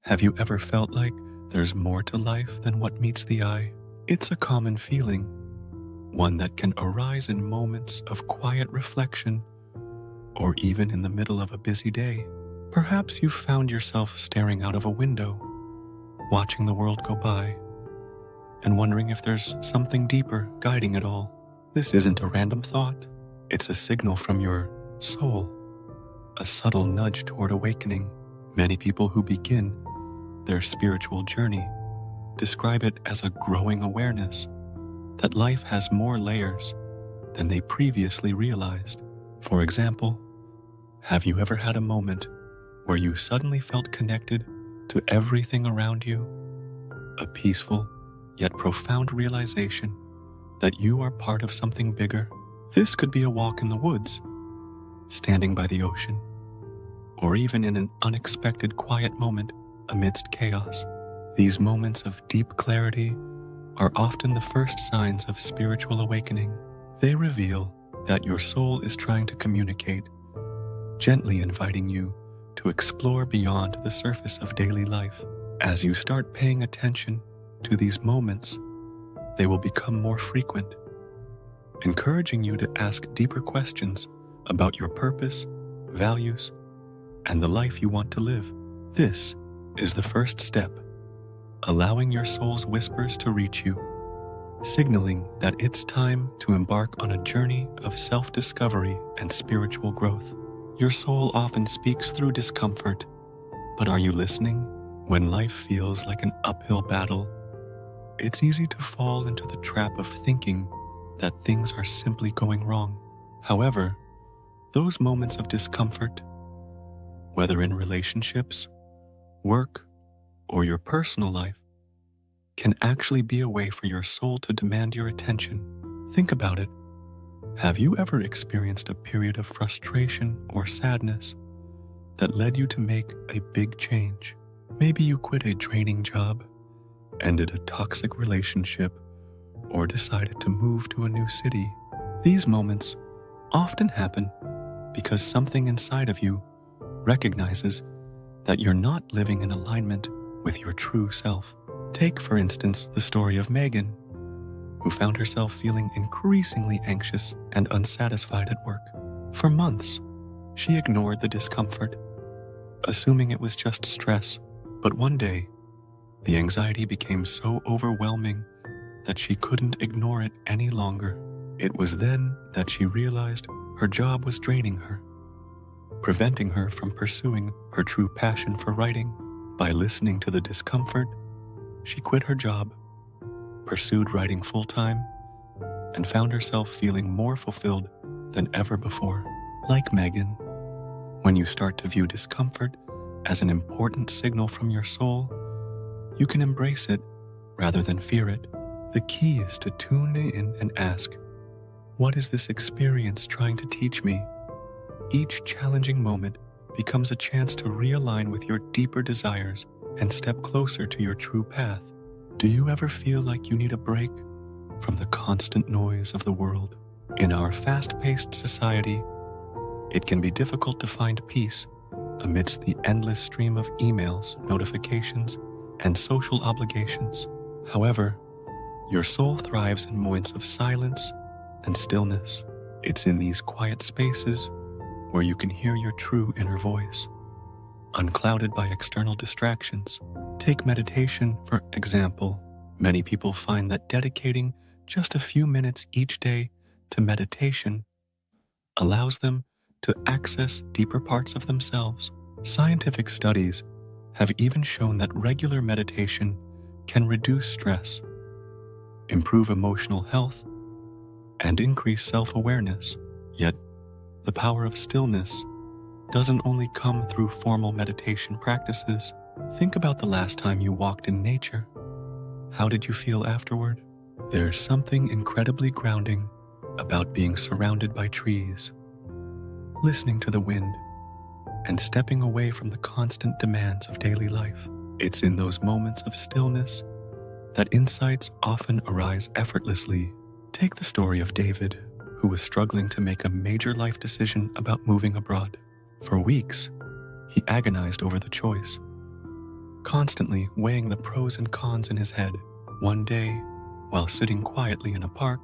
Have you ever felt like there's more to life than what meets the eye? It's a common feeling, one that can arise in moments of quiet reflection or even in the middle of a busy day. Perhaps you've found yourself staring out of a window, watching the world go by, and wondering if there's something deeper guiding it all. This isn't a random thought. It's a signal from your soul, a subtle nudge toward awakening. Many people who begin their spiritual journey describe it as a growing awareness that life has more layers than they previously realized. For example, have you ever had a moment where you suddenly felt connected to everything around you? A peaceful yet profound realization that you are part of something bigger. This could be a walk in the woods, standing by the ocean, or even in an unexpected quiet moment amidst chaos. These moments of deep clarity are often the first signs of spiritual awakening. They reveal that your soul is trying to communicate, gently inviting you to explore beyond the surface of daily life. As you start paying attention to these moments, they will become more frequent, encouraging you to ask deeper questions about your purpose, values, and the life you want to live. This is the first step, allowing your soul's whispers to reach you, signaling that it's time to embark on a journey of self-discovery and spiritual growth. Your soul often speaks through discomfort, but are you listening? When life feels like an uphill battle, it's easy to fall into the trap of thinking that things are simply going wrong. However, those moments of discomfort, whether in relationships, work, or your personal life, can actually be a way for your soul to demand your attention. Think about it. Have you ever experienced a period of frustration or sadness that led you to make a big change? Maybe you quit a draining job, ended a toxic relationship, or decided to move to a new city. These moments often happen because something inside of you recognizes that you're not living in alignment with your true self. Take, for instance, the story of Megan, who found herself feeling increasingly anxious and unsatisfied at work. For months, she ignored the discomfort, assuming it was just stress. But one day, the anxiety became so overwhelming that she couldn't ignore it any longer. It was then that she realized her job was draining her, preventing her from pursuing her true passion for writing. By listening to the discomfort, she quit her job, pursued writing full-time, and found herself feeling more fulfilled than ever before. Like Megan, when you start to view discomfort as an important signal from your soul, you can embrace it rather than fear it. The key is to tune in and ask, what is this experience trying to teach me? Each challenging moment becomes a chance to realign with your deeper desires and step closer to your true path. Do you ever feel like you need a break from the constant noise of the world? In our fast-paced society, it can be difficult to find peace amidst the endless stream of emails, notifications, and social obligations. However, your soul thrives in moments of silence and stillness. It's in these quiet spaces where you can hear your true inner voice, unclouded by external distractions. Take meditation, for example. Many people find that dedicating just a few minutes each day to meditation allows them to access deeper parts of themselves. Scientific studies have even shown that regular meditation can reduce stress, improve emotional health, and increase self-awareness. Yet, the power of stillness doesn't only come through formal meditation practices. Think about the last time you walked in nature. How did you feel afterward? There's something incredibly grounding about being surrounded by trees, listening to the wind, and stepping away from the constant demands of daily life. It's in those moments of stillness that insights often arise effortlessly. Take the story of David, who was struggling to make a major life decision about moving abroad. For weeks, he agonized over the choice, constantly weighing the pros and cons in his head. One day, while sitting quietly in a park,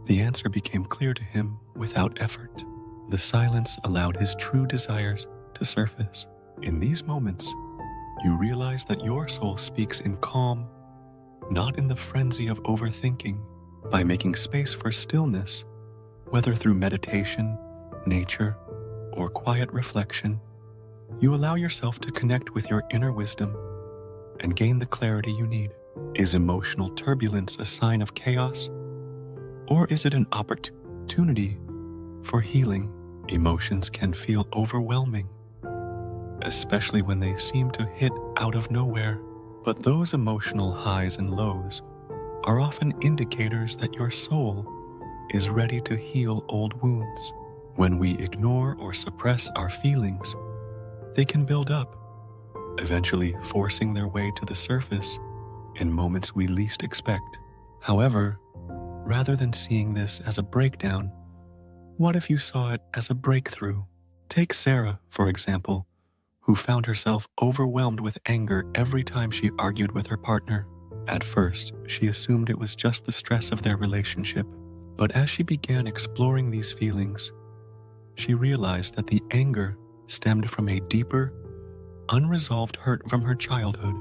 the answer became clear to him without effort. The silence allowed his true desires to surface. In these moments, you realize that your soul speaks in calm, not in the frenzy of overthinking. By making space for stillness, whether through meditation, nature, or quiet reflection, you allow yourself to connect with your inner wisdom and gain the clarity you need. Is emotional turbulence a sign of chaos, or is it an opportunity for healing? Emotions can feel overwhelming, especially when they seem to hit out of nowhere. But those emotional highs and lows are often indicators that your soul is ready to heal old wounds. When we ignore or suppress our feelings, they can build up, eventually forcing their way to the surface in moments we least expect. However, rather than seeing this as a breakdown, what if you saw it as a breakthrough? Take Sarah, for example, who found herself overwhelmed with anger every time she argued with her partner. At first, she assumed it was just the stress of their relationship. But as she began exploring these feelings, she realized that the anger stemmed from a deeper, unresolved hurt from her childhood.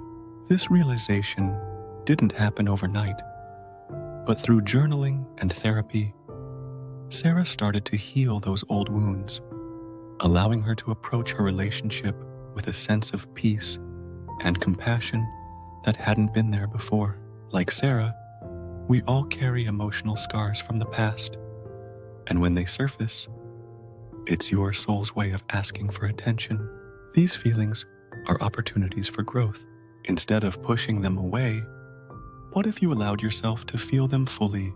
This realization didn't happen overnight, but through journaling and therapy, Sarah started to heal those old wounds, allowing her to approach her relationship with a sense of peace and compassion that hadn't been there before. Like Sarah, we all carry emotional scars from the past, and when they surface, it's your soul's way of asking for attention. These feelings are opportunities for growth. Instead of pushing them away, what if you allowed yourself to feel them fully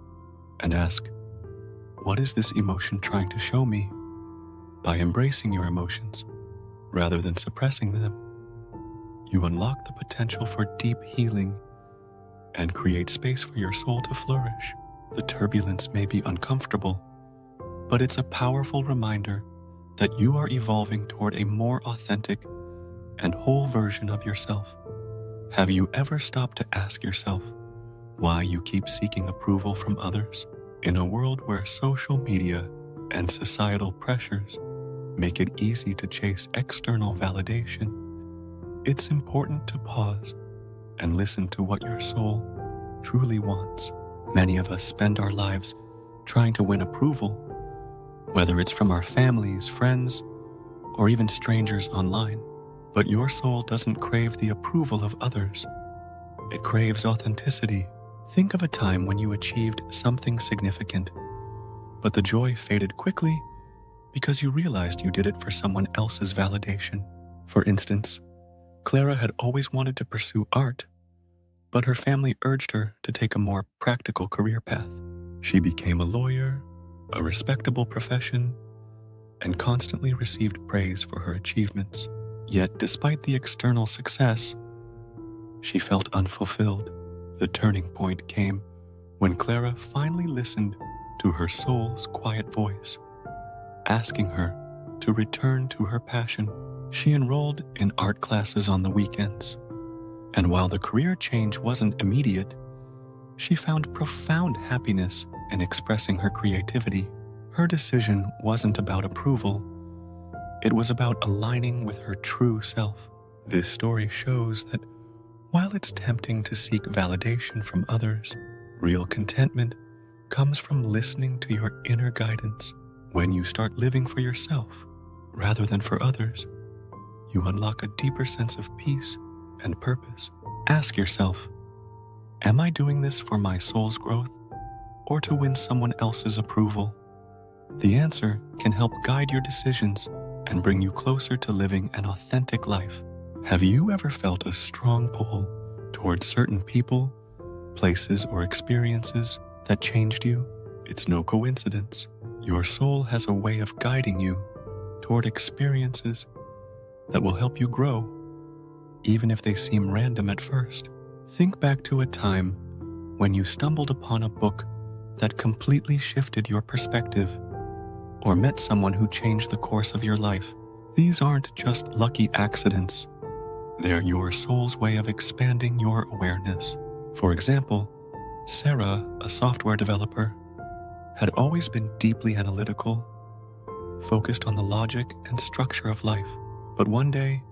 and ask, what is this emotion trying to show me? By embracing your emotions, rather than suppressing them, you unlock the potential for deep healing and create space for your soul to flourish. The turbulence may be uncomfortable, but it's a powerful reminder that you are evolving toward a more authentic and whole version of yourself. Have you ever stopped to ask yourself why you keep seeking approval from others? In a world where social media and societal pressures make it easy to chase external validation, it's important to pause and listen to what your soul truly wants. Many of us spend our lives trying to win approval, whether it's from our families, friends, or even strangers online. But your soul doesn't crave the approval of others. It craves authenticity. Think of a time when you achieved something significant, but the joy faded quickly because you realized you did it for someone else's validation. For instance, Clara had always wanted to pursue art, but her family urged her to take a more practical career path. She became a lawyer, a respectable profession, and constantly received praise for her achievements. Yet, despite the external success, she felt unfulfilled. The turning point came when Clara finally listened to her soul's quiet voice, asking her to return to her passion. She enrolled in art classes on the weekends, and while the career change wasn't immediate, she found profound happiness in expressing her creativity. Her decision wasn't about approval. It was about aligning with her true self. This story shows that while it's tempting to seek validation from others, real contentment comes from listening to your inner guidance. When you start living for yourself rather than for others, you unlock a deeper sense of peace and purpose. Ask yourself, am I doing this for my soul's growth or to win someone else's approval? The answer can help guide your decisions and bring you closer to living an authentic life. Have you ever felt a strong pull towards certain people, places, or experiences that changed you? It's no coincidence. Your soul has a way of guiding you toward experiences that will help you grow, even if they seem random at first. Think back to a time when you stumbled upon a book that completely shifted your perspective, or met someone who changed the course of your life. These aren't just lucky accidents. They're your soul's way of expanding your awareness. For example, Sarah, a software developer, had always been deeply analytical, focused on the logic and structure of life. But one day,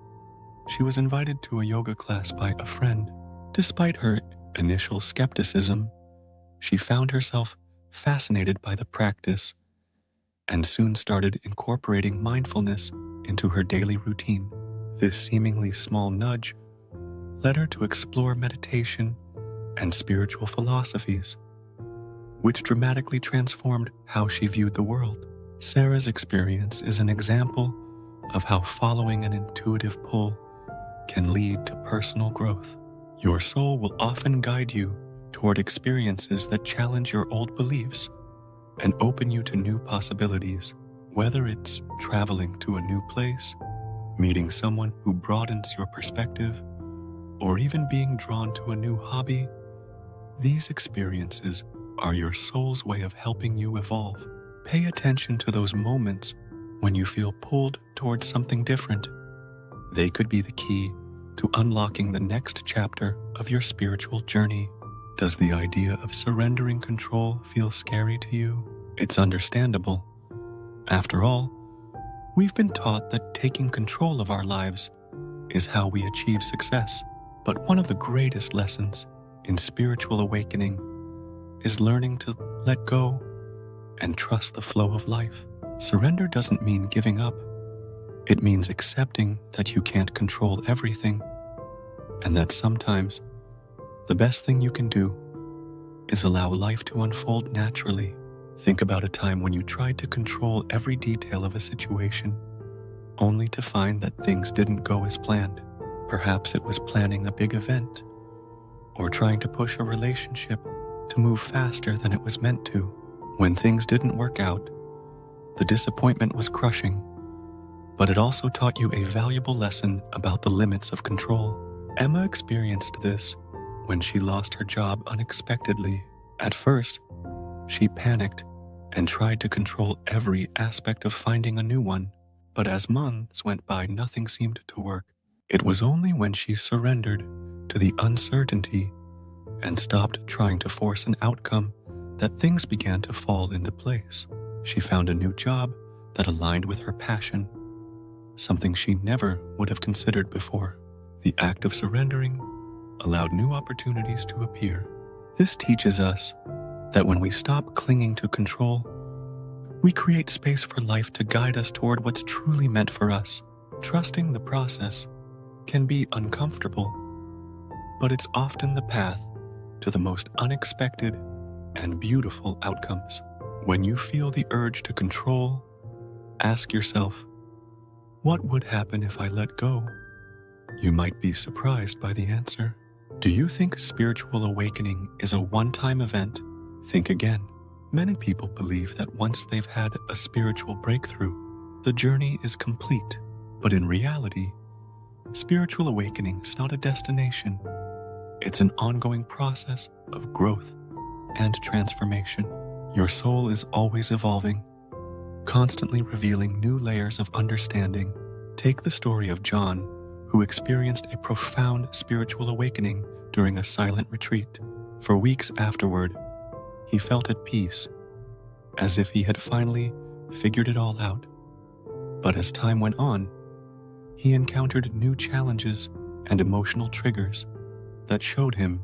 she was invited to a yoga class by a friend. Despite her initial skepticism, she found herself fascinated by the practice and soon started incorporating mindfulness into her daily routine. This seemingly small nudge led her to explore meditation and spiritual philosophies, which dramatically transformed how she viewed the world. Sarah's experience is an example of how following an intuitive pull can lead to personal growth. Your soul will often guide you toward experiences that challenge your old beliefs and open you to new possibilities. Whether it's traveling to a new place, meeting someone who broadens your perspective, or even being drawn to a new hobby, these experiences are your soul's way of helping you evolve. Pay attention to those moments when you feel pulled towards something different. They could be the key to unlocking the next chapter of your spiritual journey. Does the idea of surrendering control feel scary to you? It's understandable. After all, we've been taught that taking control of our lives is how we achieve success. But one of the greatest lessons in spiritual awakening is learning to let go and trust the flow of life. Surrender doesn't mean giving up. It means accepting that you can't control everything, and that sometimes the best thing you can do is allow life to unfold naturally. Think about a time when you tried to control every detail of a situation, only to find that things didn't go as planned. Perhaps it was planning a big event, or trying to push a relationship to move faster than it was meant to. When things didn't work out, the disappointment was crushing, but it also taught you a valuable lesson about the limits of control. Emma experienced this when she lost her job unexpectedly. At first, she panicked and tried to control every aspect of finding a new one, but as months went by, nothing seemed to work. It was only when she surrendered to the uncertainty and stopped trying to force an outcome that things began to fall into place. She found a new job that aligned with her passion, something she never would have considered before. The act of surrendering allowed new opportunities to appear. This teaches us that when we stop clinging to control, we create space for life to guide us toward what's truly meant for us. Trusting the process can be uncomfortable, but it's often the path to the most unexpected and beautiful outcomes. When you feel the urge to control, ask yourself, what would happen if I let go? You might be surprised by the answer. Do you think spiritual awakening is a one-time event? Think again. Many people believe that once they've had a spiritual breakthrough, the journey is complete. But in reality, spiritual awakening is not a destination. It's an ongoing process of growth and transformation. Your soul is always evolving, constantly revealing new layers of understanding. Take the story of John, who experienced a profound spiritual awakening during a silent retreat. For weeks afterward, he felt at peace, as if he had finally figured it all out. But as time went on, he encountered new challenges and emotional triggers that showed him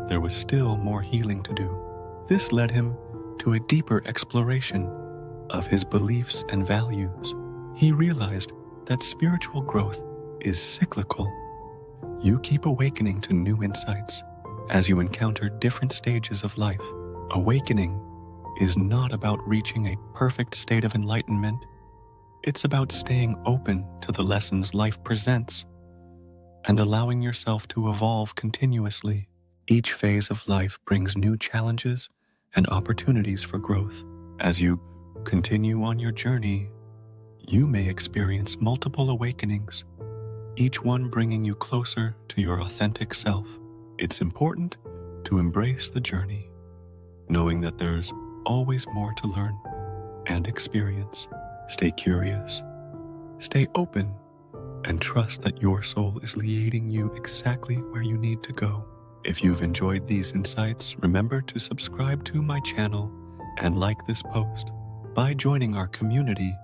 there was still more healing to do. This led him to a deeper exploration of his beliefs and values. He realized that spiritual growth is cyclical. You keep awakening to new insights as you encounter different stages of life. Awakening is not about reaching a perfect state of enlightenment. It's about staying open to the lessons life presents and allowing yourself to evolve continuously. Each phase of life brings new challenges and opportunities for growth. As you continue on your journey, you may experience multiple awakenings, each one bringing you closer to your authentic self. It's important to embrace the journey, knowing that there's always more to learn and experience. Stay curious, stay open, and trust that your soul is leading you exactly where you need to go. If you've enjoyed these insights, remember to subscribe to my channel and like this post. By joining our community,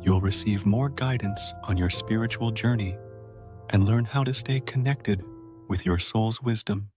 you'll receive more guidance on your spiritual journey and learn how to stay connected with your soul's wisdom.